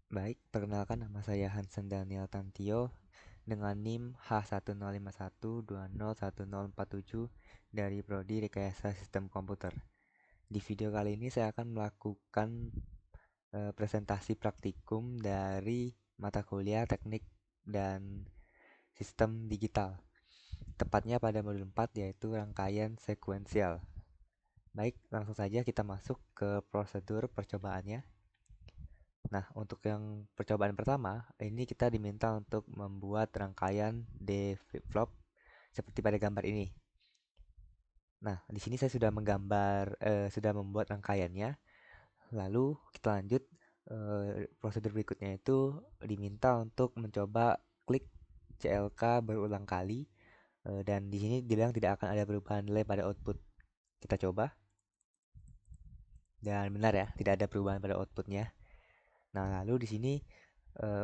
Baik, perkenalkan nama saya Hansen Daniel Tantio dengan NIM H1051201047 dari Prodi Rekayasa Sistem Komputer. Di video kali ini saya akan melakukan presentasi praktikum dari mata kuliah Teknik dan Sistem Digital, tepatnya pada modul 4 yaitu rangkaian sekuensial. Baik, langsung saja kita masuk ke prosedur percobaannya. Nah, untuk yang percobaan pertama, ini kita diminta untuk membuat rangkaian D flip-flop seperti pada gambar ini. Nah, di sini saya sudah membuat rangkaiannya. Lalu kita lanjut, prosedur berikutnya itu diminta untuk mencoba klik CLK berulang kali, dan di sini dibilang tidak akan ada perubahan nilai pada output. Kita coba, dan benar ya, tidak ada perubahan pada outputnya. Nah, lalu di sini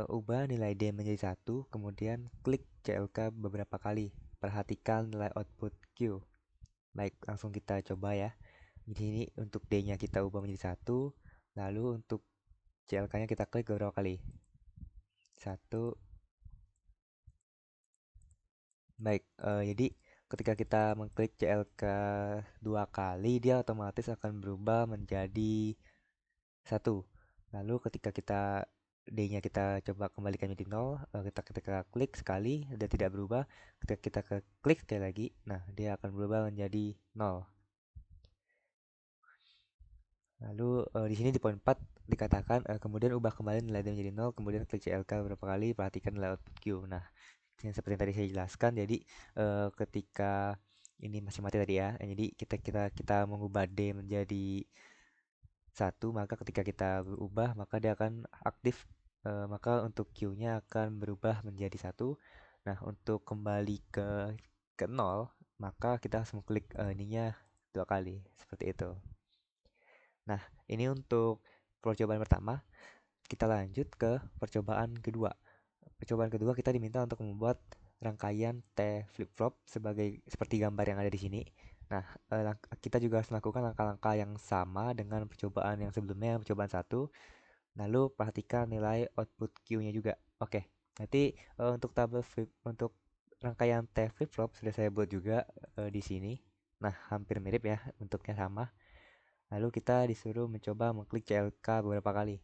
ubah nilai D menjadi 1, kemudian klik CLK beberapa kali. Perhatikan nilai output Q. Baik, langsung kita coba ya. Di sini untuk D-nya kita ubah menjadi 1, lalu untuk CLK-nya kita klik beberapa kali. 1. Baik, jadi ketika kita mengklik CLK 2 kali, dia otomatis akan berubah menjadi 1. Lalu ketika D-nya kita coba kembalikan menjadi 0, kita klik sekali dan tidak berubah. Ketika kita klik sekali lagi, nah dia akan berubah menjadi 0. Lalu di sini di poin 4 dikatakan kemudian ubah kembali nilai D menjadi 0, kemudian klik CLK beberapa kali, perhatikan nilai output Q. Nah, yang seperti yang tadi saya jelaskan, jadi ketika ini masih mati tadi ya, jadi kita mengubah D menjadi 1, maka ketika kita berubah maka dia akan aktif, maka untuk Q-nya akan berubah menjadi 1. Nah, untuk kembali ke 0, maka kita harus mengklik ininya 2 kali seperti itu. Nah, ini untuk percobaan pertama. Kita lanjut ke percobaan kedua. Percobaan kedua kita diminta untuk membuat rangkaian T flip-flop seperti gambar yang ada di sini. Nah, kita juga harus melakukan langkah-langkah yang sama dengan percobaan yang sebelumnya, percobaan satu. Lalu perhatikan nilai output Q-nya juga. Oke, nanti untuk rangkaian T flip-flop sudah saya buat juga di sini. Nah, hampir mirip ya, bentuknya sama. Lalu kita disuruh mencoba mengklik CLK beberapa kali.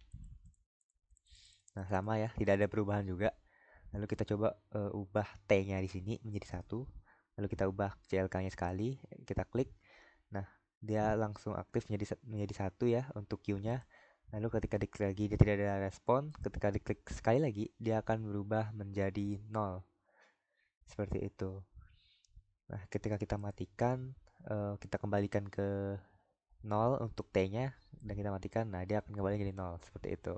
Nah, sama ya, tidak ada perubahan juga. Lalu kita coba ubah T-nya di sini menjadi 1. Lalu kita ubah CLK-nya sekali, kita klik. Nah, dia langsung aktif menjadi 1 ya untuk Q-nya. Lalu ketika diklik lagi dia tidak ada respon, ketika diklik sekali lagi dia akan berubah menjadi 0. Seperti itu. Nah, ketika kita matikan, kita kembalikan ke 0 untuk T-nya dan kita matikan, nah dia akan kembali jadi 0 seperti itu.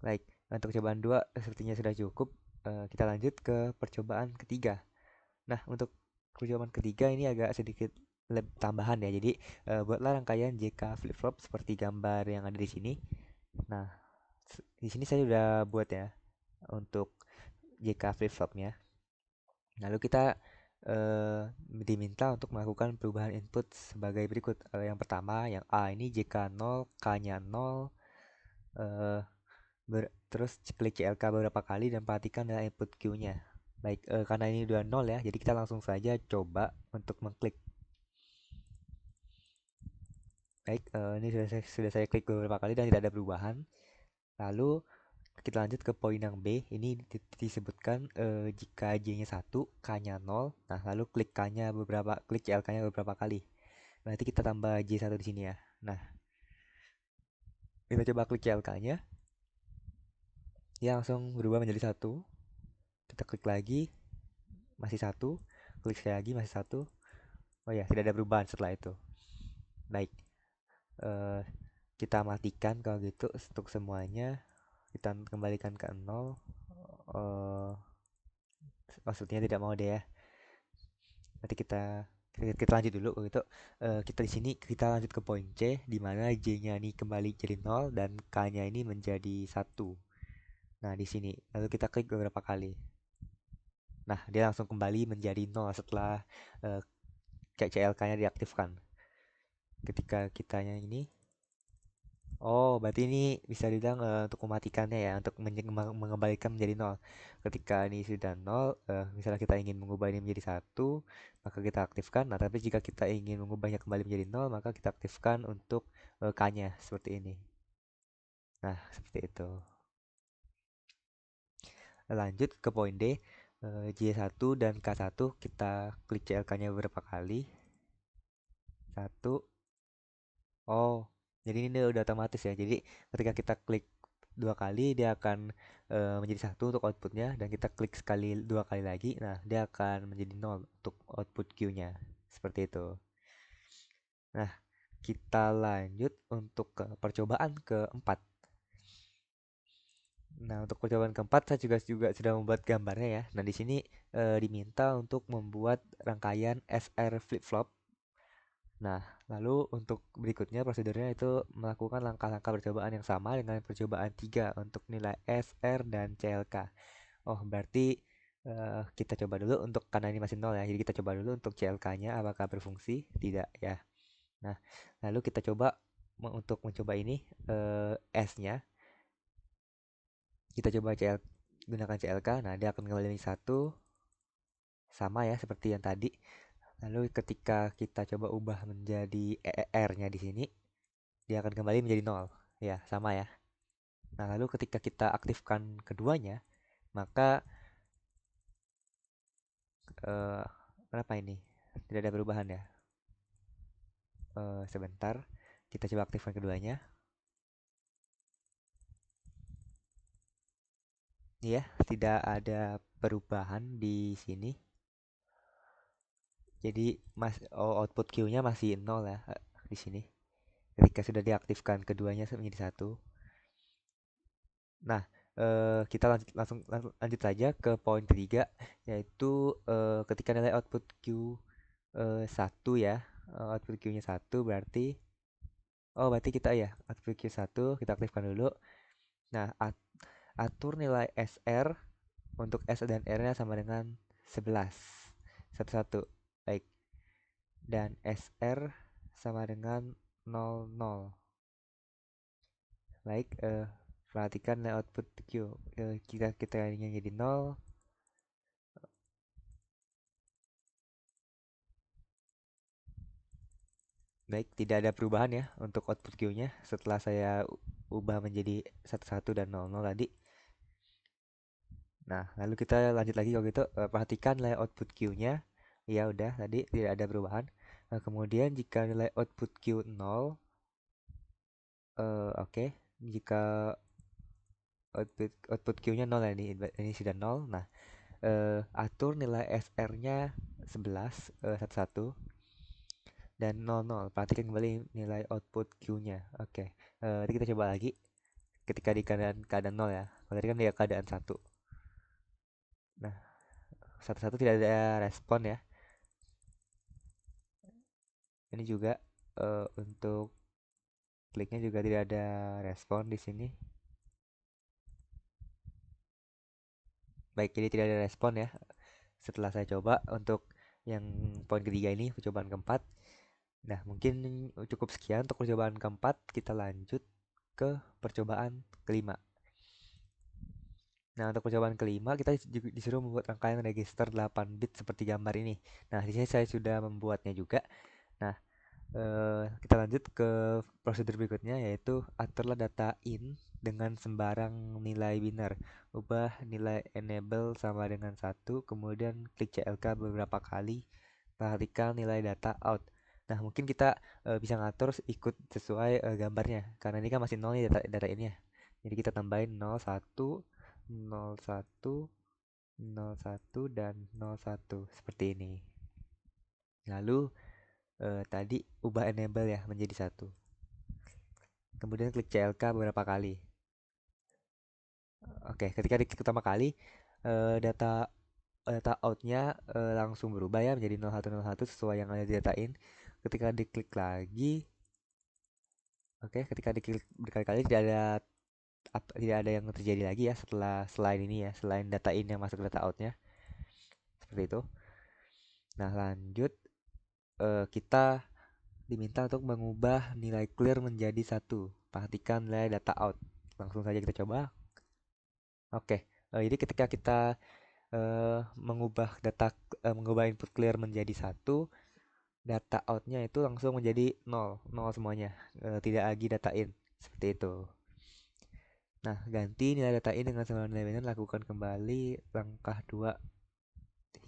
Baik, untuk cobaan 2 sepertinya sudah cukup. Kita lanjut ke percobaan ketiga. Nah, untuk percobaan ketiga ini agak sedikit tambahan ya. Jadi, buatlah rangkaian JK flip-flop seperti gambar yang ada di sini. Nah, di sini saya sudah buat ya untuk JK flip-flopnya. Lalu kita diminta untuk melakukan perubahan input sebagai berikut. Yang pertama, yang A ini JK 0, K-nya 0, eh, terus klik CLK beberapa kali dan perhatikan nilai input Q-nya. Baik, karena ini udah 0 ya, jadi kita langsung saja coba untuk mengklik. Baik, ini sudah saya klik beberapa kali dan tidak ada perubahan. Lalu kita lanjut ke poin yang B. Ini disebutkan jika J-nya 1, K-nya 0. Nah, lalu klik CLK-nya beberapa kali. Berarti kita tambah J1 di sini ya. Nah, kita coba klik CLK-nya. Dia langsung berubah menjadi 1. Kita klik lagi, masih 1. Klik sekali lagi, masih 1. Oh ya, tidak ada perubahan setelah itu. Baik, eh, kita matikan kalau gitu untuk semuanya. Kita kembalikan ke 0. eh, Maksudnya tidak mau deh ya. Nanti kita lanjut dulu gitu. Kita di sini kita lanjut ke poin C di mana J-nya ini kembali jadi 0 dan K-nya ini menjadi 1. Nah, di sini lalu kita klik beberapa kali. Nah, dia langsung kembali menjadi 0 setelah CLK-nya diaktifkan. Ketika kitanya ini Oh, berarti ini bisa dibilang untuk mematikannya ya, untuk mengembalikan menjadi nol. Ketika ini sudah nol, misalnya kita ingin mengubah ini menjadi satu, maka kita aktifkan. Nah, tapi jika kita ingin mengubahnya kembali menjadi nol, maka kita aktifkan untuk K-nya seperti ini. Nah, seperti itu. Lanjut ke poin D, J1 dan K1 kita klik CLK-nya beberapa kali. Satu. Oh, jadi ini udah otomatis ya. Jadi ketika kita klik dua kali dia akan menjadi satu untuk outputnya dan kita klik sekali dua kali lagi, nah dia akan menjadi nol untuk output Q-nya. Seperti itu. Nah, kita lanjut untuk ke percobaan keempat. Nah, untuk percobaan keempat saya juga sudah membuat gambarnya ya. Nah, di sini diminta untuk membuat rangkaian SR flip-flop. Nah, lalu untuk berikutnya prosedurnya itu melakukan langkah-langkah percobaan yang sama dengan percobaan 3 untuk nilai S, R, dan CLK. Oh, berarti kita coba dulu untuk karena ini masih nol ya. Jadi kita coba dulu untuk CLK-nya apakah berfungsi? Tidak ya. Nah, lalu kita coba untuk mencoba ini S-nya. Kita coba gunakan CLK. Nah, dia akan kembali menjadi satu sama ya seperti yang tadi. Lalu ketika kita coba ubah menjadi R-nya di sini, dia akan kembali menjadi nol. Ya, sama ya. Nah, lalu ketika kita aktifkan keduanya, maka eh, kenapa ini? Tidak ada perubahan ya. Sebentar, kita coba aktifkan keduanya. Ya, tidak ada perubahan di sini. Jadi output Q-nya masih nol ya di sini. Ketika sudah diaktifkan keduanya menjadi satu. Nah, kita lanjut saja ke poin ketiga, yaitu ketika nilai output Q satu ya, output Q-nya satu berarti, oh berarti kita ya output Q satu kita aktifkan dulu. Nah, atur nilai SR untuk S dan R-nya sama dengan 11, satu satu, baik, dan SR sama dengan 00. Baik, perhatikan output Q. Jika kita ingin jadi 0, baik, tidak ada perubahan ya untuk output Q-nya setelah saya ubah menjadi 11 dan 00 tadi. Nah, lalu kita lanjut lagi kalau gitu, perhatikan nilai output Q-nya. Ya udah, tadi tidak ada perubahan. Kemudian jika nilai output Q 0, oke. Jika output Q-nya 0 ya, ini sudah 0. Nah, atur nilai SR-nya 11, 11 dan 00. Perhatikan kembali nilai output Q-nya. Oke. Nanti kita coba lagi ketika di keadaan 0 ya. Kalau tadi kan dia keadaan 1. Nah, 11 tidak ada respon ya. Ini juga untuk kliknya juga tidak ada respon di sini. Baik, jadi tidak ada respon ya. Setelah saya coba untuk yang poin ketiga ini, percobaan keempat. Nah, mungkin cukup sekian untuk percobaan keempat. Kita lanjut ke percobaan kelima. Nah, untuk percobaan kelima kita disuruh membuat rangkaian register 8 bit seperti gambar ini. Nah, di sini saya sudah membuatnya juga. Nah, kita lanjut ke prosedur berikutnya, yaitu aturlah data in dengan sembarang nilai biner. Ubah nilai enable sama dengan 1, kemudian klik CLK beberapa kali. Perhatikan nilai data out. Nah, mungkin kita bisa ngatur ikut sesuai gambarnya. Karena ini kan masih nol nih data ini ya. Jadi kita tambahin 01, 01, 01 dan 01 seperti ini. Lalu tadi ubah enable ya menjadi satu. Kemudian klik CLK beberapa kali. Oke, ketika diklik pertama kali, data data outnya langsung berubah ya menjadi 0101 sesuai yang ada di data in. Ketika diklik lagi, oke, ketika diklik berkali-kali tidak ada yang terjadi lagi ya setelah selain ini ya, selain data in yang masuk ke data outnya seperti itu. Nah, lanjut, kita diminta untuk mengubah nilai clear menjadi satu. perhatikan nilai data out. Langsung saja kita coba. Oke, jadi ketika kita mengubah input clear menjadi satu, data outnya itu langsung menjadi nol, nol semuanya, tidak lagi data in, seperti itu. Nah, ganti nilai data in dengan sembilan nilai biner, lakukan kembali langkah 2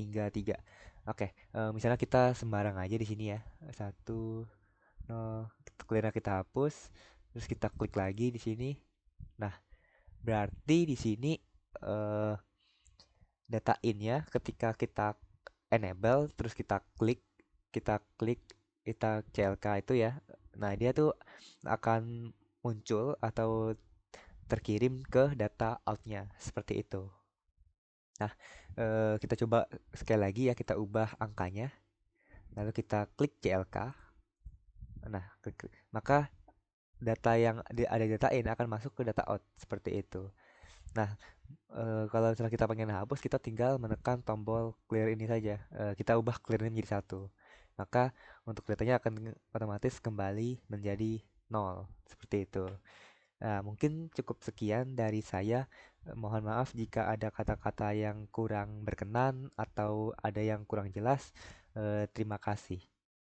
hingga 3. Oke, misalnya kita sembarang aja di sini ya. Satu, nol, clear kita hapus, terus kita klik lagi di sini. Nah, berarti di sini eh, data in-nya ketika kita enable terus kita klik kita CLK itu ya. Nah, dia tuh akan muncul atau terkirim ke data out-nya seperti itu. Nah, kita coba sekali lagi ya, kita ubah angkanya lalu kita klik CLK. Nah, maka data yang ada data in akan masuk ke data out seperti itu. Nah, kalau misalnya kita pengen hapus, kita tinggal menekan tombol clear ini saja. Kita ubah clear ini menjadi satu. Maka untuk datanya akan otomatis kembali menjadi nol. Seperti itu. Nah, mungkin cukup sekian dari saya. Mohon maaf jika ada kata-kata yang kurang berkenan atau ada yang kurang jelas. Terima kasih.